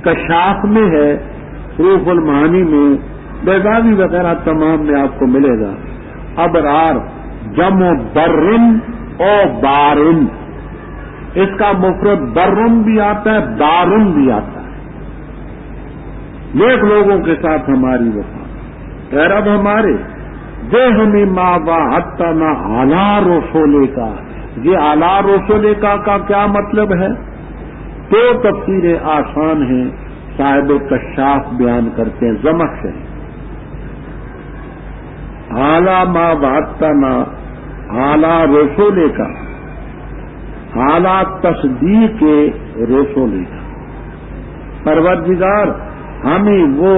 کشاف میں ہے، حروف المعانی میں، بیضاوی وغیرہ تمام میں آپ کو ملے گا. ابرار جمع برن او بارن، اس کا مفرد برن بھی آتا ہے، بارن بھی آتا ہے. نیک لوگوں کے ساتھ ہماری وفا. اے رب ہمارے دے ہمیں ما وعدتنا علی رسولے کا. یہ اعلیٰ رسول کا کیا مطلب ہے؟ دو تفسیریں آسان ہیں، صاحب کشاف بیان کرتے ہیں زمخ سے. اعلیٰ ما وعدتنا اعلیٰ رسول کا، اعلیٰ تصدیق رسول کا. پروردگار ہمیں وہ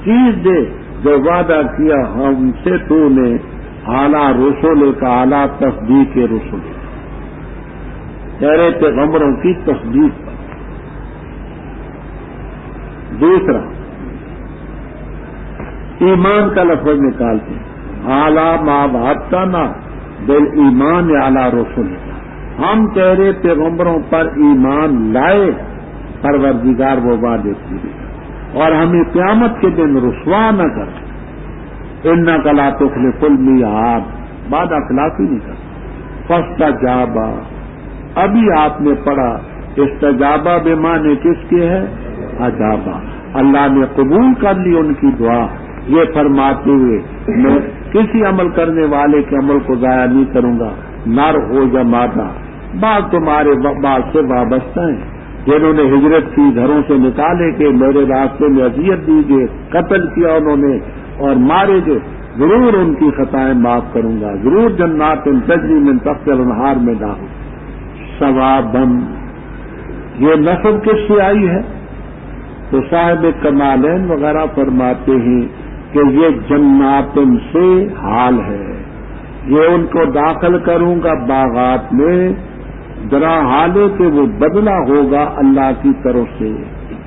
چیز دے جو وعدہ کیا ہم سے تو نے، اعلیٰ رسول کا، اعلیٰ تصدیق رسول کا، تیرے پیغمبروں کی تصدیق پر. دوسرا ایمان کا لفظ نکالتے ہیں، اعلیٰ ما وعدتنا بالایمان اعلیٰ رسول کا. ہم تیرے پیغمبروں پر ایمان لائے، پروردگار وہ وعدے پورے اور ہمیں قیامت کے دن رسوا نہ کر. انک لا تخلف المیعاد، وعدہ خلافی نہیں کر. فاستجابا، ابھی آپ نے پڑھا استجابہ بے معنی کس کے ہے؟ اجابہ. اللہ نے قبول کر لی ان کی دعا، یہ فرماتے ہوئے میں کسی عمل کرنے والے کے عمل کو ضائع نہیں کروں گا، نر ہو یا مادہ. بعض تمہارے بعض سے وابستہ ہیں جنہوں نے ہجرت کی، گھروں سے نکالے کہ میرے راستے میں اذیت دی گئے، قتل کیا انہوں نے اور مارے گئے، ضرور ان کی خطائیں معاف کروں گا، ضرور جنات تجری من تحتها الانہار میں داخل. ثوابن، یہ نسب کس سے آئی ہے؟ تو صاحب کمالین وغیرہ فرماتے ہیں کہ یہ جنات سے حال ہے، یہ ان کو داخل کروں گا باغات میں، ذرا حالے کہ وہ بدلہ ہوگا اللہ کی طرف سے.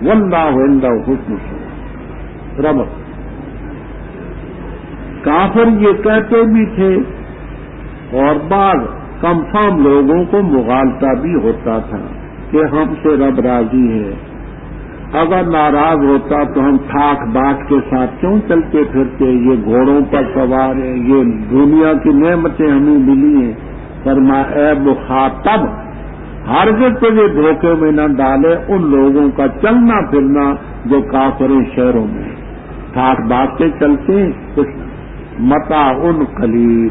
واللہ عنده حسن الثواب. رب کافر یہ کہتے بھی تھے اور بعض کنفرم لوگوں کو مغالطہ بھی ہوتا تھا کہ ہم سے رب راضی ہے، اگر ناراض ہوتا تو ہم ٹھاک باٹ کے ساتھ کیوں چلتے پھرتے، یہ گھوڑوں پر سوار ہیں، یہ دنیا کی نعمتیں ہمیں ملی ہیں. فرمایا اے مخاطب، ہرگز تجھے دھوکے میں نہ ڈالے ان لوگوں کا چلنا پھرنا جو کافر شہروں میں ٹھاک باٹ کے چلتے ہیں. کچھ متاع قلیل،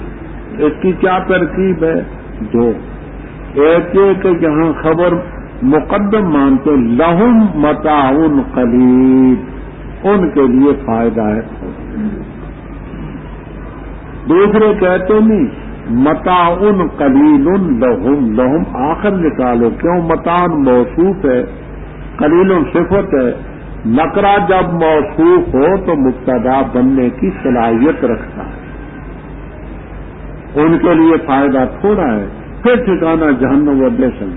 اس کی کیا ترکیب ہے؟ دو. ایک یہ کہ جہاں خبر مقدم مانتے لہم متاع قلیل، ان کے لیے فائدہ ہے. دوسرے کہتے نہیں متاع قلیل لہم، لہم آخر نکالو، کیوں؟ متاع موصوف ہے، قلیل صفت ہے. نکرہ جب موصوف ہو تو مبتدا بننے کی صلاحیت رکھتا ہے. ان کے لیے فائدہ تھوڑا ہے، پھر ٹھکانا جہنم و بیسن.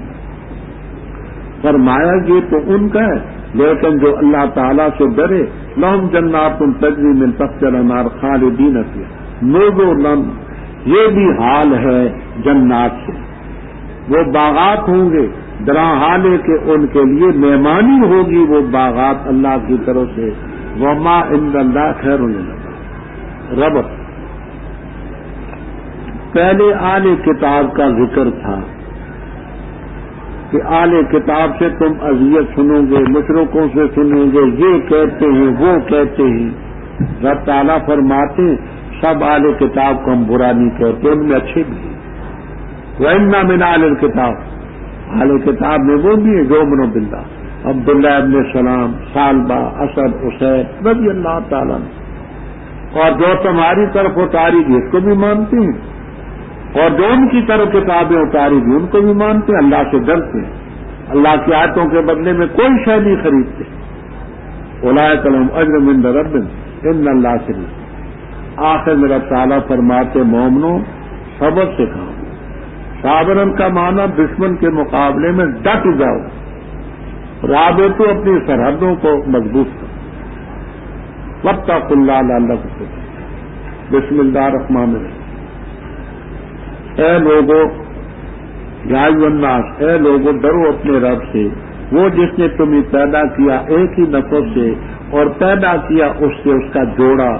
فرمایا یہ تو ان کا ہے، لیکن جو اللہ تعالیٰ سے ڈرے لہم جنات تجری من تحتها الانہار خالدین فیہا نزلا، یہ بھی حال ہے جنات سے. وہ باغات ہوں گے، درا حال ہے کہ ان کے لیے مہمانی ہوگی وہ باغات اللہ کی طرف سے. وما عند اللہ خیر للعباد. رب پہلے اہل کتاب کا ذکر تھا کہ اہل کتاب سے تم اذیت سنو گے، مشرکوں سے سنو گے، یہ کہتے ہیں وہ کہتے ہیں. رب تعالیٰ فرماتے ہیں سب اہل کتاب کو ہم برا نہیں کہتے، ان میں اچھے بھی ہیں. وَإِنَّ مِنْ أَهْلِ الْكِتَابِ، اہل کتاب میں وہ بھی ہے جو یؤمنون باللہ، عبداللہ ابن سلام، سالبہ، اسد، اسید رضی اللہ تعالیٰ نے. اور جو تمہاری طرف اتاری گئی اس کو بھی مانتے ہیں، اور جو ان کی طرف کتابیں اتاری گئی ان کو بھی مانتے ہیں. اللہ سے ڈرتے ہیں، اللہ کی آیتوں کے بدلے میں کوئی شے نہیں خریدتے. اولئک لہم اجر عند ربہم ان اللہ شریف. آخر میرا تعالیٰ فرماتے مومنوں صبر سکھاؤ. صابرن کا معنی دشمن کے مقابلے میں ڈٹ جاؤ، رابطوں اپنی سرحدوں کو مضبوط کرو. واتقوا اللہ لعلکم تفلحون. بسم اللہ الرحمن الرحیم. اے لوگو یا ایھا الناس، اے لوگو ڈرو اپنے رب سے. وہ جس نے تمہیں پیدا کیا ایک ہی نفس سے اور پیدا کیا اس سے اس کا جوڑا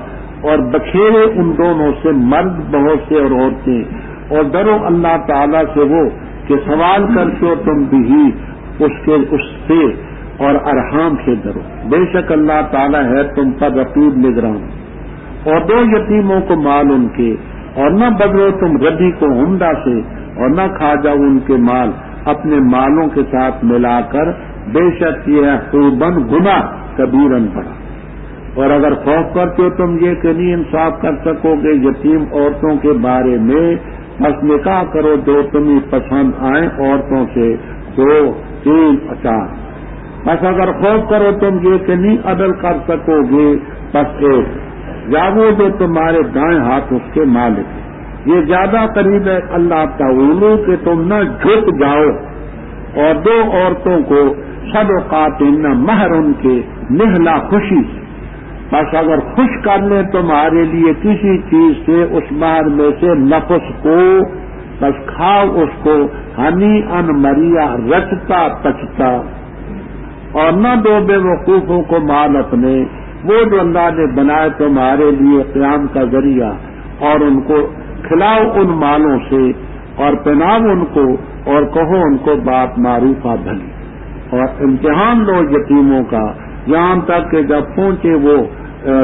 اور بکھیرے ان دونوں سے مرد بہت سے اور عورتیں، اور ڈرو اللہ تعالیٰ سے وہ کہ سوال کرتے ہو تم بھی اس سے اور ارحام سے ڈرو، بے شک اللہ تعالیٰ ہے تم پر رقیب نگران۔ اور دو یتیموں کو مال ان کے، اور نہ بدلو تم ردی کو عمدہ سے، اور نہ کھا جاؤ ان کے مال اپنے مالوں کے ساتھ ملا کر، بے شک یہ ہے خوباً گناہ کبیراً بڑا۔ اور اگر خوف کرتے ہو تم یہ کہ نہیں انصاف کر سکو گے یتیم عورتوں کے بارے میں، بس نکاح کرو جو تمہیں پسند آئیں عورتوں سے، 2 3 4۔ بس اگر خوف کرو تم یہ کہ نہیں عدل کر سکو گے، بس 1، یا وہ جو تمہارے دائیں ہاتھ اس کے مالک، یہ زیادہ قریب ہے اللہ تعالی کہ تم نہ جھک جاؤ۔ اور 2 عورتوں کو صدقات نہ مہر ان کے نہلا خوشی سے، بس اگر خوش کر لیں تمہارے لیے کسی چیز سے اس مہر میں سے نفس کو، بس کھاؤ اس کو ہنی ان مریا رچتا پچتا۔ اور نہ دو بے وقوفوں کو مال اپنے، وہ جو اللہ نے بنائے تمہارے لیے قیام کا ذریعہ، اور ان کو کھلاؤ ان مالوں سے اور پہناؤ ان کو، اور کہو ان کو بات معروفہ بھلی۔ اور امتحان لو یتیموں کا یہاں تک کہ جب پہنچے وہ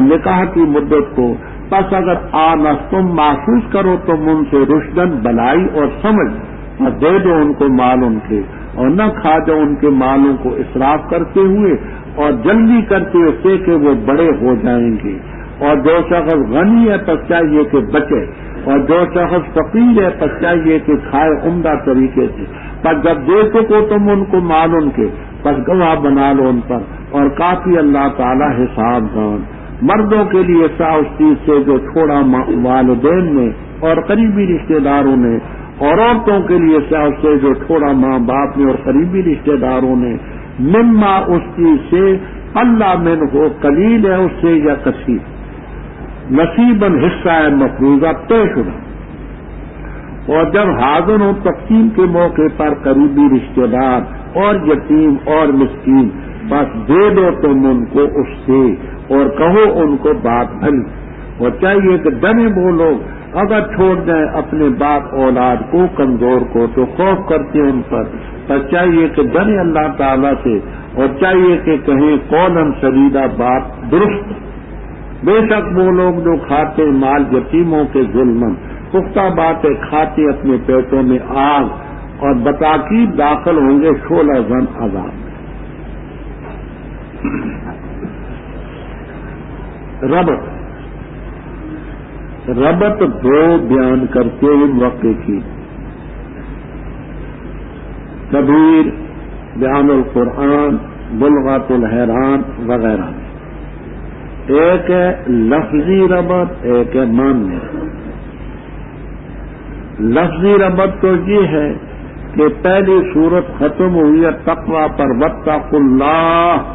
نکاح کی مدت کو، بس اگر آنس تم محسوس کرو تم ان سے رشدن بلائی اور سمجھ، اور دے دو ان کو مال ان کے، اور نہ کھا جاؤ ان کے مالوں کو اسراف کرتے ہوئے اور جلدی کرتے ہوئے کہ وہ بڑے ہو جائیں گے۔ اور جو شخص غنی ہے پس چاہیے کہ بچے، اور جو شخص فقیر ہے پس چاہیے کہ کھائے عمدہ طریقے سے۔ پر جب دے سکو تم ان کو مال ان کے، بس گواہ بنا لو ان پر، اور کافی اللہ تعالی حساب دان۔ مردوں کے لیے اس چیز سے جو چھوڑا والدین نے اور قریبی رشتہ داروں نے، اور عورتوں کے لیے اس سے جو چھوڑا ماں باپ نے اور قریبی رشتہ داروں نے، مما اس چیز سے اللہ من ہو قلیل ہے اس سے یا کثیر، نصیباً حصہ ہے مفروضہ طے شدہ۔ اور جب حاضر ہو تقسیم کے موقع پر قریبی رشتہ دار اور یتیم اور مسکین، بس دے دو تم ان کو اس سے اور کہو ان کو بات بھلی۔ اور چاہیے کہ ڈرے وہ لوگ اگر چھوڑ جائیں اپنے باپ اولاد کو کمزور کو تو خوف کرتے ان پر چاہیے کہ ڈرے اللہ تعالیٰ سے، اور چاہیے کہ کہیں قولاً سدیدہ بات درست۔ بے شک وہ لوگ جو کھاتے مال یتیموں کے ظلمن، پختہ باتیں کھاتے اپنے پیٹوں میں آگ، اور بتاکید داخل ہوں گے شعلہ زن عذاب۔ ربط 2 بیان کرتے ہوئے موقع کی، کبیر، بیان القرآن، بلغت الحیران وغیرہ۔ ایک ہے لفظی ربط، ایک ہے معنی۔ لفظی ربط تو یہ ہے کہ پہلی صورت ختم ہوئی ہے تقویٰ پر، واتقوا اللہ،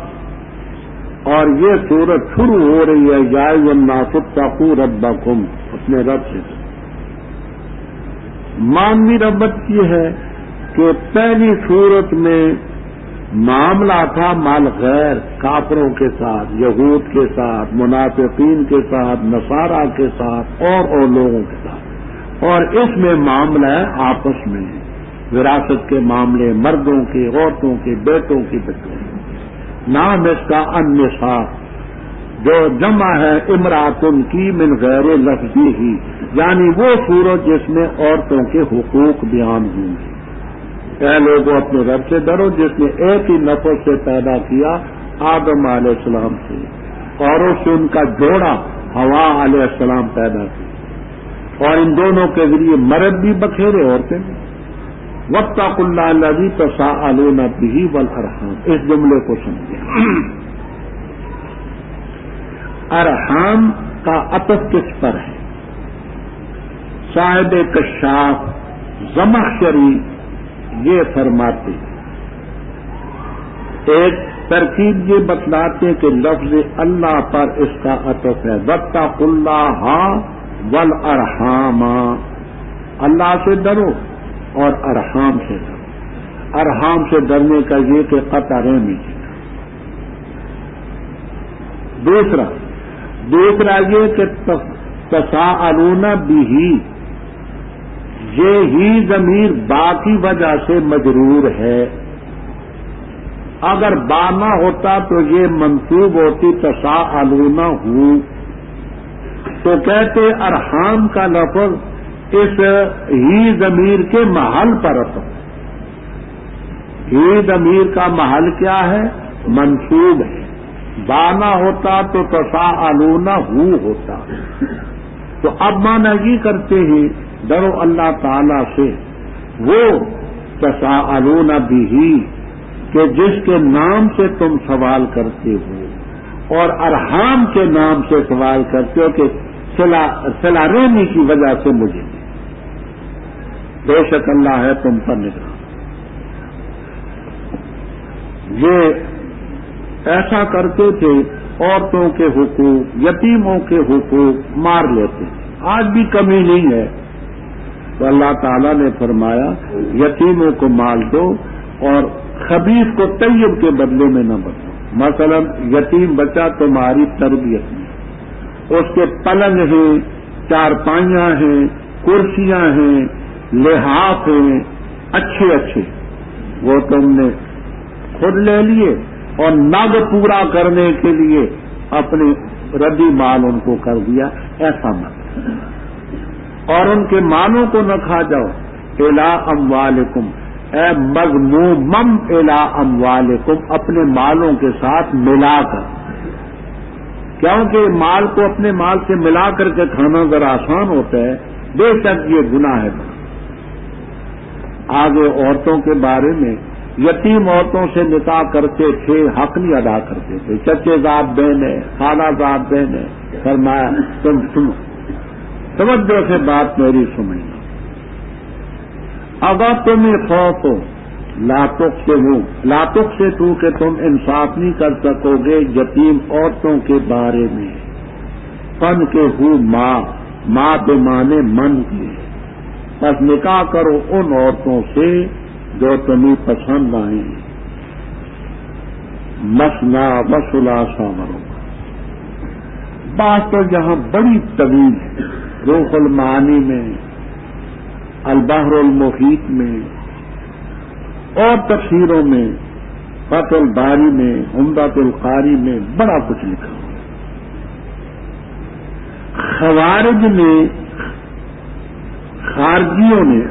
اور یہ صورت شروع ہو رہی ہے یا ایھا الناس اتقوا ربکم، اپنے رب سے۔ معنی ربط یہ ہے کہ پہلی صورت میں معاملہ تھا مال غیر، کافروں کے ساتھ، یہود کے ساتھ، منافقین کے ساتھ، نصارہ کے ساتھ اور لوگوں کے ساتھ، اور اس میں معاملہ ہے آپس میں وراثت کے معاملے، مردوں کے، عورتوں کے، بیٹوں کی، بچوں کے۔ نام اس کا النساء، جو جمع ہے امراتن کی من غیر لفظی ہی، یعنی وہ صورت جس میں عورتوں کے حقوق بیان ہوں گے۔ اے لوگوں اپنے رب سے ڈرو جس نے ایک ہی نفس سے پیدا کیا آدم علیہ السلام سے، اور اس سے ان کا جوڑا حوا علیہ السلام پیدا کی، اور ان دونوں کے ذریعے مرد بھی بکھیرے عورتیں بھی۔ واتقوا اللہ الذی تساءلون بہ والارحام، اس جملے کو سمجھیں۔ ارحام کا عطف کس پر ہے؟ صاحب کشاف زمخشری یہ فرماتے، ایک ترکیب یہ بتلاتے کہ لفظ اللہ پر اس کا عطف ہے، واتقوا اللہ والارحام، اللہ سے ڈرو اور ارحام سے ڈرو۔ ارحام سے ڈرنے کا یہ کہ قطع رحمی کی. دوسرا یہ کہ تساءلون بھی، یہ ہی ضمیر با کی وجہ سے مجرور ہے. اگر با نہ ہوتا تو یہ منصوب ہوتی تساءلون ہو، تو کہتے ارحام کا لفظ اس ہی ضمیر کے محل پر رکھو. ہی ضمیر کا محل کیا ہے؟ منصوب ہے. بانا ہوتا تو تساءلون ہو ہوتا. تو اب مانا یہ کرتے ہیں ڈرو اللہ تعالی سے وہ تساءلون بھی کہ جس کے نام سے تم سوال کرتے ہو، اور ارحام کے نام سے سوال کرتے ہو کہ صلہ رحمی کی وجہ سے مجھے بے شک اللہ ہے تم پر نگراں. یہ ایسا کرتے تھے، عورتوں کے حقوق، یتیموں کے حقوق مار لیتے. آج بھی کمی نہیں ہے. تو اللہ تعالیٰ نے فرمایا یتیموں کو مال دو اور خبیث کو طیب کے بدلے میں نہ بدلو. مثلا یتیم بچہ تمہاری تربیت میں، اس کے پلنگ ہیں، چارپائیاں ہیں، کرسیاں ہیں، لحاف ہیں اچھے، وہ تم نے خود لے لیے اور نگ پورا کرنے کے لیے اپنے ردی مال ان کو کر دیا. ایسا مت، اور ان کے مالوں کو نہ کھا جاؤ. الا اموالکم، اے مضمومم الا اموالکم، اپنے مالوں کے ساتھ ملا کر. کیونکہ مال کو اپنے مال سے ملا کر کے کھانا ذرا آسان ہوتا ہے، بے شک یہ گناہ ہے. آگے عورتوں کے بارے میں، یتیم عورتوں سے نکاح کرتے تھے، حق نہیں ادا کرتے تھے. چچے زاد بہن ہے، خالہ زاد بہن ہے. فرمایا تم سنو، توجہ سے بات میری سمجھنا. اگر تمہیں خوف ہو لاتق سے تو کہ تم انصاف نہیں کر سکو گے یتیم عورتوں کے بارے میں. فن کے ہو ماں بے مانے من کے، بس نکاح کرو ان عورتوں سے جو تمہیں پسند آئیں. مثنا و ثلاثا ورباع. بات تو یہاں بڑی طویل ہے. روح المعانی میں، البحر المحیط میں، اور تفسیروں میں، فتح الباری میں، عمدۃ القاری میں بڑا کچھ لکھا. خوارج نے، خارجیوں نے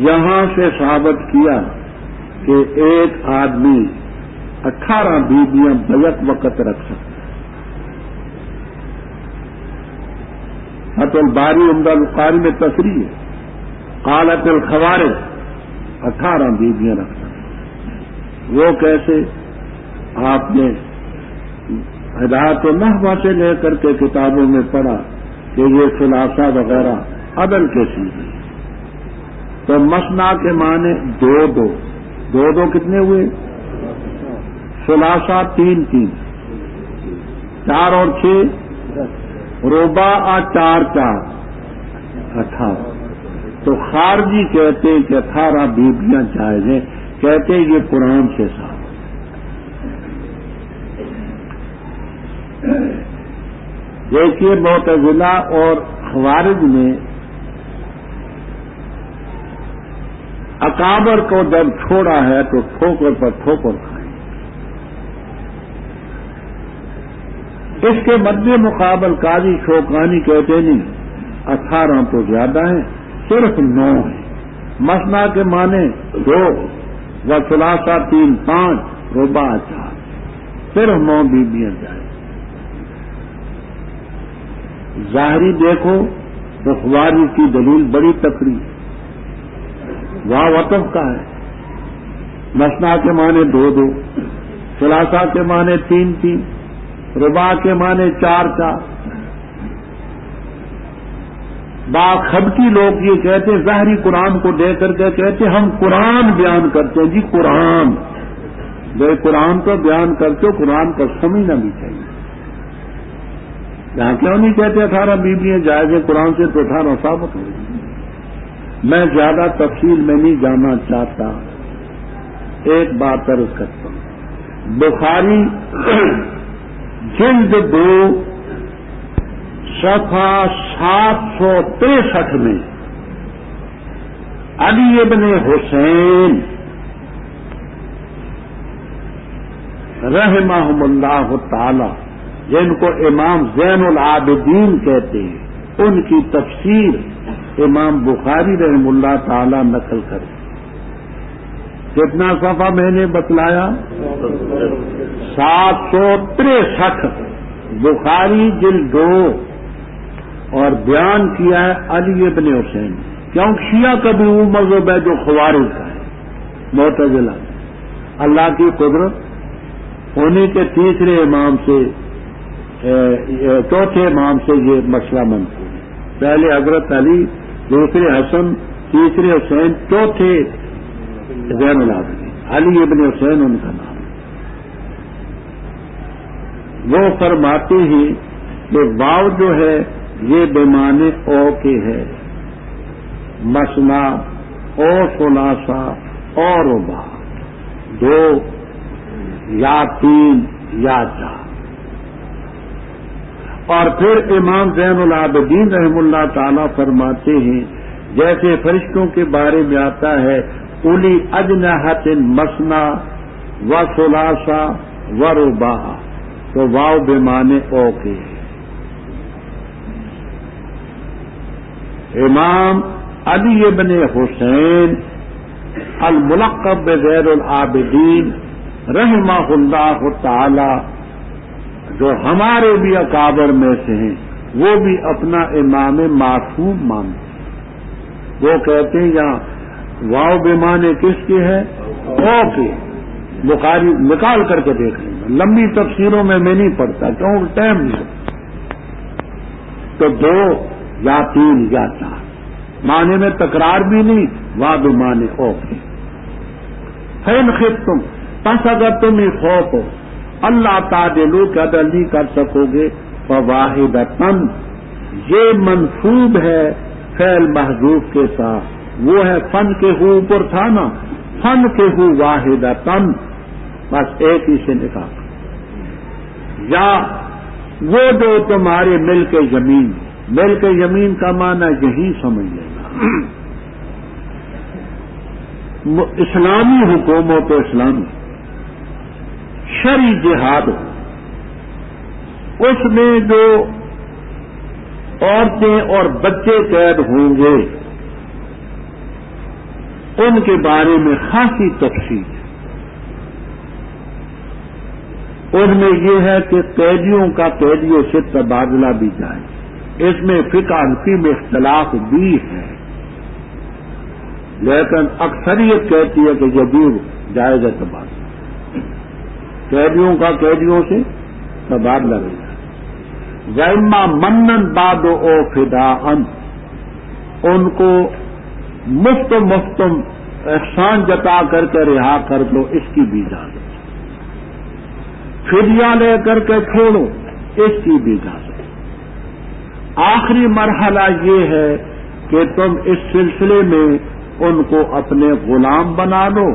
یہاں سے ثابت کیا کہ ایک آدمی 18 بیویاں بیک وقت رکھ سکتا ہے. فتح الباری عمدہ القاری میں تصریح ہے. قالت الخوارج 18 بیویاں رکھ سکتا. وہ کیسے؟ آپ نے ہدایت النحو سے لے کر کے کتابوں میں پڑھا کہ یہ خلاصہ وغیرہ عدل کے چیزیں. تو مسنا کے معنی دو کتنے ہوئے؟ خلاصہ 3، 4 اور 6 رباع 4، 18. تو خارجی کہتے ہیں کہ 18 بیویاں جائز ہیں. کہتے ہیں یہ قرآن سے صاف. دیکھیے معتزلہ اور خوارج نے اکابر کو جب چھوڑا ہے تو ٹھوکر پر ٹھوکر کھائیں. اس کے مد مقابل قاضی شوکانی کہتے نہیں 18 تو زیادہ ہیں، صرف 9 ہیں. مسنا کے معنی 2 و ثلاثہ 3، 5 رباع 4، صرف 9 بیویاں جائیں. ظاہری دیکھو تو خواری کی دلیل بڑی تقریر. واہ وطف کا ہے. مسنا کے معنی 2، ثلاثہ کے معنی 3، رباع کے معنی 4۔ باخبتی لوگ یہ کہتے ہیں ظاہری قرآن کو دے کر کے کہتے ہم قرآن بیان کرتے ہیں. جی قرآن جو قرآن کو بیان کرتے ہو قرآن کو سمجھنا بھی چاہیے. یہاں کیوں نہیں کہتے 18 بیویاں جائز ہیں؟ قرآن سے تو 18 ثابت ہو. میں زیادہ تفصیل میں نہیں جانا چاہتا، ایک بات عرض کرتا ہوں۔ بخاری جلد 2 صفحہ 763 میں علی ابن حسین رحمہم اللہ تعالی، جن کو امام زین العابدین کہتے ہیں، ان کی تفسیر امام بخاری رحم اللہ تعالی نقل کرے۔ کتنا صفحہ میں نے بتلایا؟ 763 بخاری جلد 2، اور بیان کیا ہے علی ابن حسین، کیونکہ شیعہ کا بھی وہ مذہب ہے جو خوارج کا ہے، معتزلہ۔ اللہ کی قدرت، انہیں کے تیسرے امام سے چوتھے امام سے یہ مسئلہ منسوب ہے۔ پہلے حضرت علی، دوسرے حسن، تیسرے حسین، چوتھے زین العابدین، علی ابن حسین ان کا نام ہے۔ وہ فرماتے ہیں کہ واو جو ہے یہ بمانے او کے ہے، مثنا او ثلاثہ او رباع، 2 یا 3 یا 4۔ اور پھر امام زین العابدین رحم اللہ تعالی فرماتے ہیں جیسے فرشتوں کے بارے میں آتا ہے اولی اجنحۃ مثنا و ثلاثہ و رباع، تو واو بمانے او کے ہے۔ امام علی ابن حسین الملقب بزین العابدین رحمہ اللہ تعالی، جو ہمارے بھی اکابر میں سے ہیں، وہ بھی اپنا امام معصوم مانتے ہیں۔ وہ کہتے ہیں یہاں واو بمانے کس کی ہے؟ او کی۔ بخاری نکال کر کے دیکھ لیں گے، لمبی تفسیروں میں نہیں پڑھتا کیوں ٹائم نہیں۔ تو 2 یا 3 یا 4 معنی میں تکرار بھی نہیں، واو بمانے او کی۔ فَإِنْ خِفْتُمْ، پس اگر تم یہ خوف ہو اللہ تعدلوا کہ عدل نہیں کر سکو گے، فواحدۃ، یہ منصوب ہے فعل محذوف کے ساتھ، وہ ہے فن کے ہو اوپر تھا نا، فن کے ہو واحدۃ، بس ایک ہی سے نکال، یا وہ جو تمہارے ملک زمین، ملک زمین کا معنی یہی سمجھ لینا، اسلامی حکومت و اسلامی شرعی جہاد ہو، اس میں جو عورتیں اور بچے قید ہوں گے ان کے بارے میں خاصی تفصیل ہے۔ ان میں یہ ہے کہ قیدیوں کا قیدیوں سے تبادلہ بھی جائے، اس میں فقہ حنفی میں اختلاف بھی ہے، لیکن اکثریت کہتی ہے کہ جدید جائز ہے تبادلہ، قیدیوں کا قیدیوں سے تبادلہ بھی جائے۔ وَإِمَّا مَنًّا بَعْدُ أَوْ فِدَاءً، ان کو مفت احسان جتا کر کے رہا کر دو، اس کی بھی اجازت، فدیہ لے کر کے چھوڑو، اس کی بھی اجازت۔ آخری مرحلہ یہ ہے کہ تم اس سلسلے میں ان کو اپنے غلام بنا لو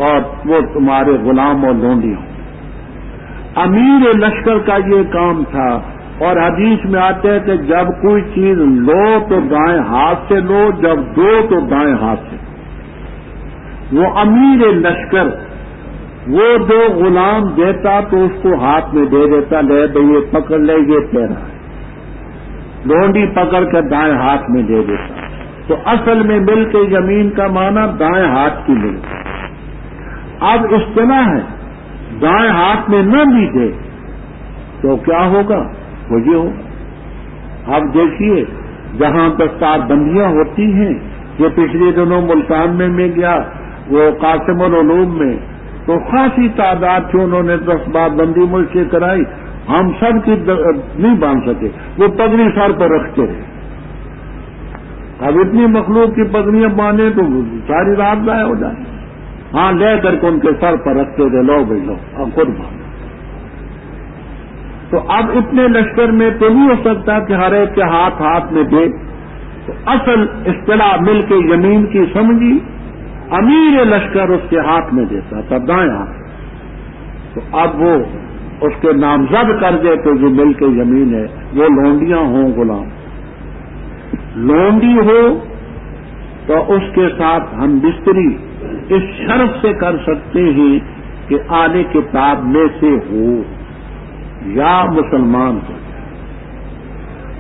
اور وہ تمہارے غلام اور لونڈی ہوں۔ امیر لشکر کا یہ کام تھا، اور حدیث میں آتے ہیں کہ جب کوئی چیز لو تو دائیں ہاتھ سے لو، جب دو تو دائیں ہاتھ سے۔ وہ امیر لشکر وہ 2 غلام دیتا تو اس کو ہاتھ میں دے دیتا، لے یہ پکڑ لے، یہ تیرا ہے، لونڈی پکڑ کر دائیں ہاتھ میں دے دیتا۔ تو اصل میں ملک زمین کا معنی دائیں ہاتھ کی ملک۔ اب اصطلاح ہے دائیں ہاتھ میں نہ بھی دے تو کیا ہوگا؟ وہ یہ ہوگا۔ اب دیکھیے جہاں دستار بندیاں ہوتی ہیں، یہ پچھلے دنوں ملتان میں گیا وہ قاسم العلوم میں، تو خاصی تعداد سے انہوں نے دستار بندی ملک سے کرائی، ہم سب کی نہیں باندھ سکے، وہ پگڑی سر پر رکھتے رہے۔ اب اتنی مخلوق کی پگڑیاں باندھیں تو ساری رات ضائع ہو جائے۔ ہاں لے کر کے ان کے سر پر رکھتے تھے، لو بھائی لو اب خود باندھو۔ تو اب اتنے لشکر میں تو نہیں ہو سکتا کہ ہر ایک کے ہاتھ میں دے، تو اصل اصطلاح مل کے یمین کی سمجھی، امیر لشکر اس کے ہاتھ میں دیتا تھا دائیں ہاتھ، تو اب وہ اس کے نامزد کر دے تو جو مل کے یمین ہے، وہ لونڈیاں ہوں غلام، لونڈی ہو تو اس کے ساتھ ہم بستری اس شرط سے کر سکتے ہیں کہ اہل کتاب میں سے ہو یا مسلمان ہو۔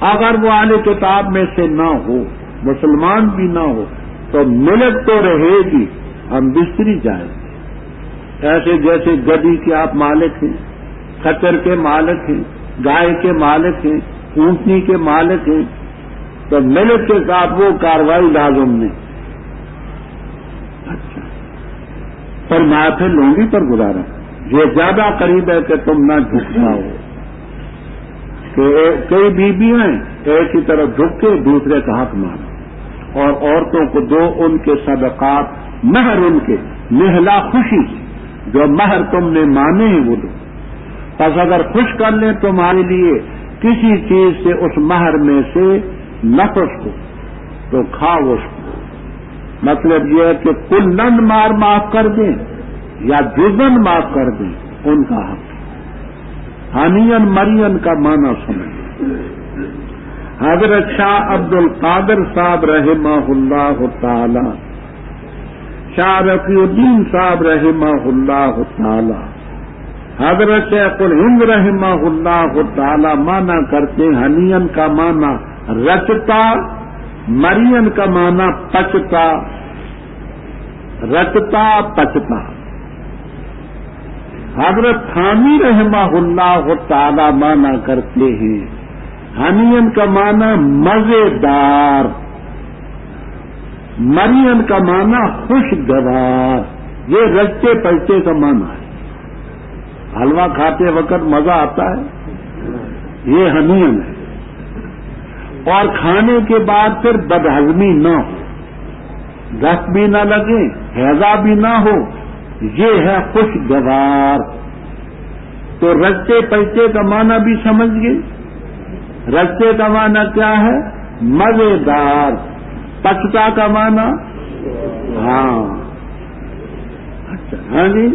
اگر وہ اہل کتاب میں سے نہ ہو، مسلمان بھی نہ ہو، تو ملک تو رہے گی، ہم بستری جائیں گے۔ ایسے جیسے گدی کے آپ مالک ہیں، خچر کے مالک ہیں، گائے کے مالک ہیں، اونٹنی کے مالک ہیں، تو ملک کے ساتھ وہ کاروائی لازم نہیں۔ اچھا، پر میں پھر لونڈی پر گزارا، یہ زیادہ قریب ہے کہ تم نہ جھک جاؤ، کہ کئی بیویاں ہیں ایک ہی طرف جھک کے دوسرے کا حق مانا، اور عورتوں کو دو ان کے صدقات، مہر ان کے نہلا خوشی، جو مہر تم نے مانے ہیں وہ دو۔ پس اگر خوش کر لیں تمہارے لیے کسی چیز سے اس مہر میں سے نفس کو، تو کھاؤ اس کو۔ مطلب یہ ہے کہ کلن مار معاف کر دیں یا جزن معاف کر دیں، ان کا حق۔ ہنین مرین کا معنی سمجھ۔ حضرت شاہ عبد القادر صاحب رحمہ اللہ تعالی، شاہ رفیع الدین صاحب رحمہ اللہ تعالی، حضرت شیخ الہند رحمہ اللہ تعالی معنی کرتے ہیں ہنین کا معنی رچتا، مرین کا معنی پچتا، رچتا پچتا۔ حضرت تھانی رحمہ اللہ تعالی معنی کرتے ہیں ہنین کا معنی مزیدار، مرین کا معنی خوشگوار۔ یہ رچتے پچتے کا معنی ہے۔ حلوہ کھاتے وقت مزہ آتا ہے، یہ ہنین ہے۔ اور کھانے کے بعد پھر بدہضمی نہ ہو، دست بھی نہ لگے، ہیضہ بھی نہ ہو، یہ ہے خوشگوار۔ تو رچتے پچتے کا معنی بھی سمجھ گئے۔ رچتے کا معنی کیا ہے؟ مزیدار۔ پچتا کا معنی ہاں، اچھا، ہاں جی،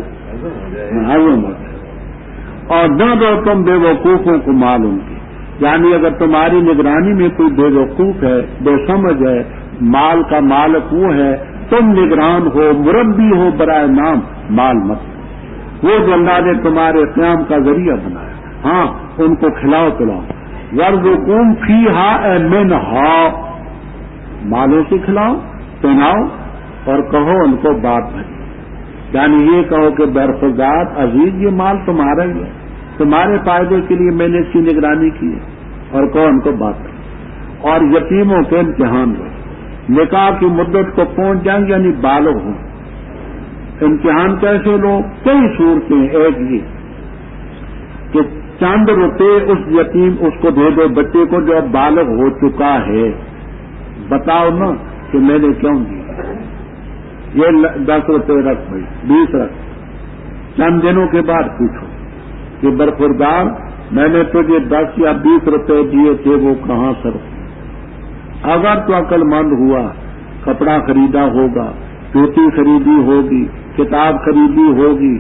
ہضم ہوتا ہے۔ اور نہ دو تم بے وقوفوں کو مال ان کی، یعنی اگر تمہاری نگرانی میں کوئی بے وقوف ہے، بے سمجھ ہے، مال کا مالک وہ ہے، تم نگران ہو، مربی ہو، برائے نام مال مت دو۔ وہ جو اللہ نے تمہارے قیام کا ذریعہ بنایا، ہاں ان کو کھلاؤ پلاؤ۔ وارزقوہم فیہا اے منہا، مالوں سے کھلاؤ پہناؤ، اور کہو ان کو بات بھری، یعنی یہ کہو کہ برخوردار عزیز یہ مال تمہارا ہی ہے، تمہارے فائدے کے لیے میں نے اس کی نگرانی کی ہے، اور کہو ان کو بات بھری۔ اور یتیموں کے امتحان لو، نکاح کی مدت کو پہنچ جائیں یعنی بالغ ہوں، امتحان کیسے لو؟ کئی صورتیں۔ ایک یہ کہ چند روپے اس یتیم اس کو دے دو، بچے کو جو اب بالغ ہو چکا ہے، بتاؤ نا کہ میں نے کیوں دیا، یہ 10 روپے رکھ بھائی، 20 رکھ، چند دنوں کے بعد پوچھو کہ برخوردار میں نے تجھے 10 یا 20 روپے دیے تھے، وہ کہاں سر؟ اگر تو عقل مند ہوا، کپڑا خریدا ہوگا، جوتی خریدی ہوگی، کتاب خریدی ہوگی،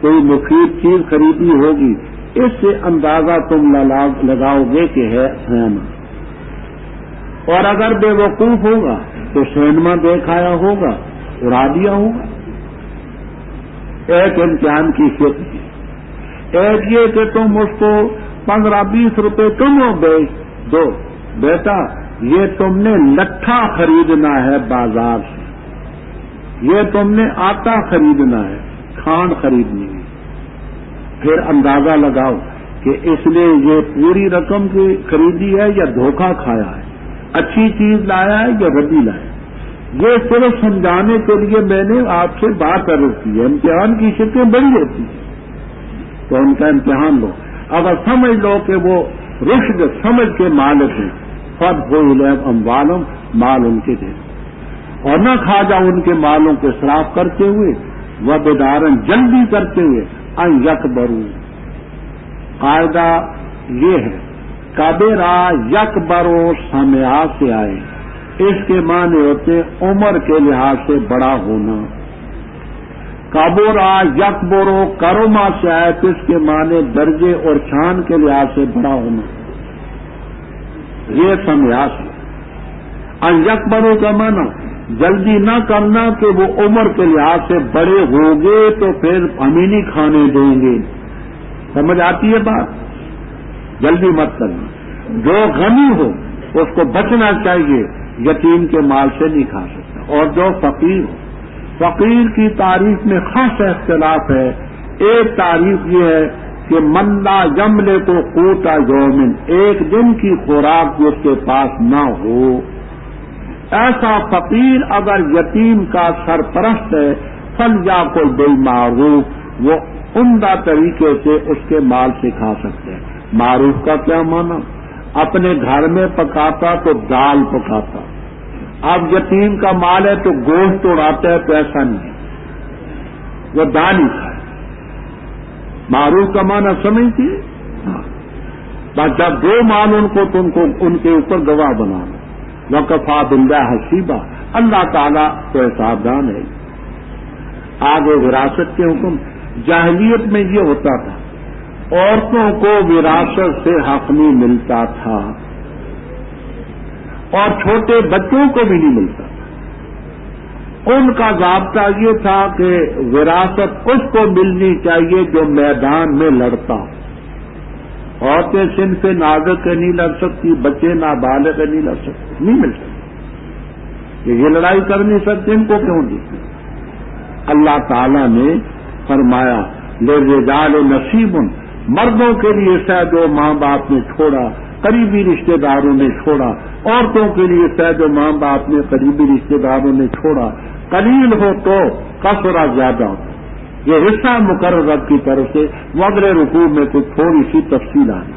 کوئی مفید چیز خریدی ہوگی، اس سے اندازہ تم لگاؤ گے کہ ہے سینما۔ اور اگر بے وقوف ہوگا تو سینما دیکھایا ہوگا، اڑا دیا ہوگا۔ ایک امتحان کی شکل ہے۔ ایک یہ کہ تم اس کو 15-20 روپے تم بیچ دو، بیٹا یہ تم نے لٹھا خریدنا ہے بازار سے، یہ تم نے آٹا خریدنا ہے، کھانڈ خریدنی ہے۔ پھر اندازہ لگاؤ کہ اس نے یہ پوری رقم کی خریدی ہے یا دھوکہ کھایا ہے، اچھی چیز لایا ہے یا ردی لایا ہے۔ یہ صرف سمجھانے کے لیے میں نے آپ سے بات عرض کی ہے۔ امتحان کی شکلیں بڑی ہوتی ہیں، تو ان کا امتحان لو۔ اگر سمجھ لو کہ وہ رشد سمجھ کے مالک ہیں، فَضْلُ اموالہم، مال ان کے دے، اور نہ کھا جاؤ ان کے مالوں کو اسراف کرتے ہوئے، وَبِدَارًا، جلدی کرتے ہوئے، ان یکبروا۔ قاعدہ یہ ہے، کبرا یکبرو سمعا سے آئے، اس کے معنی ہوتے ہیں عمر کے لحاظ سے بڑا ہونا. کبورا یکبرو کرما سے آئے تو اس کے معنی درجے اور شان کے لحاظ سے بڑا ہونا. یہ سمیاس ہے. اور یکبرو کا معنی جلدی نہ کرنا کہ وہ عمر کے لحاظ سے بڑے ہوں گے تو پھر ہم ہی نہیں کھانے دیں گے. سمجھ آتی ہے بات؟ جلدی مت کرنا. جو غنی ہو اس کو بچنا چاہیے، یتیم کے مال سے نہیں کھا سکتا. اور جو فقیر ہو، فقیر کی تعریف میں خاص اختلاف ہے. ایک تعریف یہ ہے کہ من لا یملے کو قوت یومن، ایک دن کی خوراک جو اس کے پاس نہ ہو. ایسا فقیر اگر یتیم کا سرپرست ہے فلیاکل بالمعروف، وہ عمدہ طریقے سے اس کے مال سے کھا سکتے ہیں. معروف کا کیا معنی؟ اپنے گھر میں پکاتا تو دال پکاتا. اب یتیم کا مال ہے تو گوشت اڑاتا ہے تو ایسا نہیں، وہ دال ہی کھائے. معروف کا معنی سمجھتی ہے؟ بس جب دو مال ان کو تو ان کے اوپر گواہ بنانا. وکفا باللہ حسیبا، اللہ تعالیٰ تو حساب دان ہے. آگے وراثت کے حکم. جاہلیت میں یہ ہوتا تھا، عورتوں کو وراثت سے حق نہیں ملتا تھا اور چھوٹے بچوں کو بھی نہیں ملتا تھا. ان کا ضابطہ یہ تھا کہ وراثت اس کو ملنی چاہیے جو میدان میں لڑتا. عورتیں صنف نازک کے نہیں لڑ سکتی، بچے نابالغ کے نہیں لڑ سکتے، نہیں مل سکتے. یہ لڑائی کر نہیں سکتے، ان کو کیوں دی؟ اللہ تعالیٰ نے فرمایا للرجال نصیب، مردوں کے لیے جو ماں باپ نے چھوڑا قریبی رشتہ داروں نے چھوڑا، عورتوں کے لیے جو ماں باپ نے قریبی رشتہ داروں نے چھوڑا. قلیل ہو تو کثرہ زیادہ ہو. یہ حصہ مقرر رب کی طرف سے. وغیر رکوع میں تو تھوڑی سی تفصیل آئی.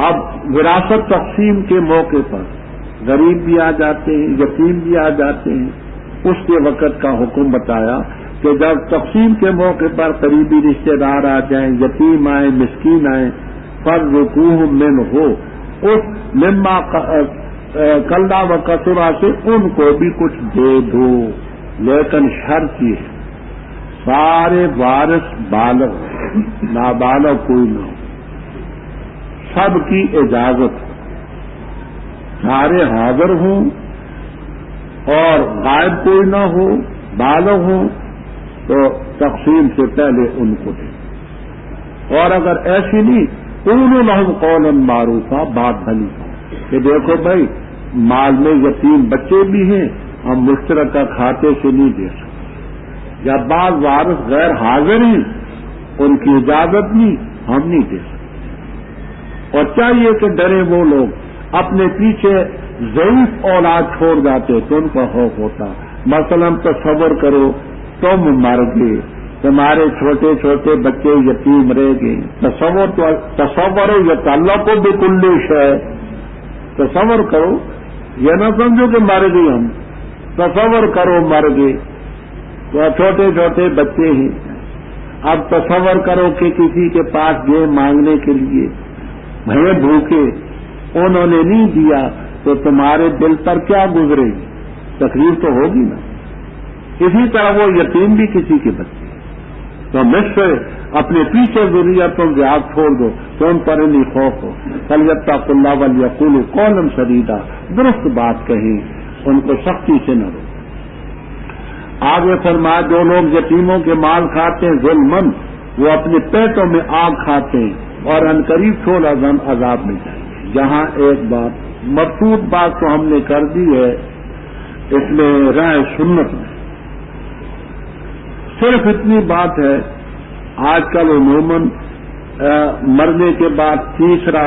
اب وراثت تقسیم کے موقع پر غریب بھی آ جاتے ہیں، یتیم بھی آ جاتے ہیں. اس کے وقت کا حکم بتایا کہ جب تقسیم کے موقع پر قریبی رشتہ دار آ جائیں، یتیم آئیں، مسکین آئیں، فرزقوہ من ہو، اس مما کلہ و کثرہ سے ان کو بھی کچھ دے دو. لیکن شرط یہ ہے سارے وارث بالغ، نابالغ کوئی نہ ہو، سب کی اجازت ہو، سارے حاضر ہوں اور غائب کوئی نہ ہو، بالغ ہوں تو تقسیم سے پہلے ان کو دیں. اور اگر ایسی نہیں قولوا لهم قولا معروفا، بات بھلی کہ دیکھو بھائی مال میں یتیم بچے بھی ہیں، ہم مشترکہ کھاتے سے نہیں دے سکتے، یا بعض وارث غیر حاضر ہیں ان کی اجازت نہیں، ہم نہیں دے سکتے. اور چاہیے کہ ڈرے وہ لوگ اپنے پیچھے ضعیف اولاد چھوڑ جاتے تو ان کا خوف ہوتا. مثلا تصور کرو تم مر گئے، تمہارے چھوٹے چھوٹے بچے یتیم رہ گئے. تصور یتعلق بکل شیء، تصور کرو، یہ نہ سمجھو کہ مر گئے ہم، تصور کرو مر گئے تو چھوٹے چھوٹے بچے ہیں. اب تصور کرو کہ کسی کے پاس گئے مانگنے کے لیے، بھئے بھوکے، انہوں نے نہیں دیا تو تمہارے دل پر کیا گزرے گی؟ تکلیف تو ہوگی نا. اسی طرح وہ یتیم بھی کسی کے بچے، تو مصر اپنے پیچھے ضروریتوں کے ہاتھ چھوڑ دو تو ان پر نہیں خوف ہو. فلیتقوا اللہ ولیقولوا قولا سدیدا، درست بات کہیں، ان کو سختی سے نہ رو. آگے فرمایا جو لوگ یتیموں کے مال کھاتے ہیں ظلمن، وہ اپنے پیٹوں میں آگ کھاتے ہیں اور عنقریب چھوڑا زن عذاب میں جائیں گے. یہاں ایک بات مقصود بات تو ہم نے کر دی ہے، اس میں راہ سنت میں صرف اتنی بات ہے. آج کل عموماً مرنے کے بعد تیسرا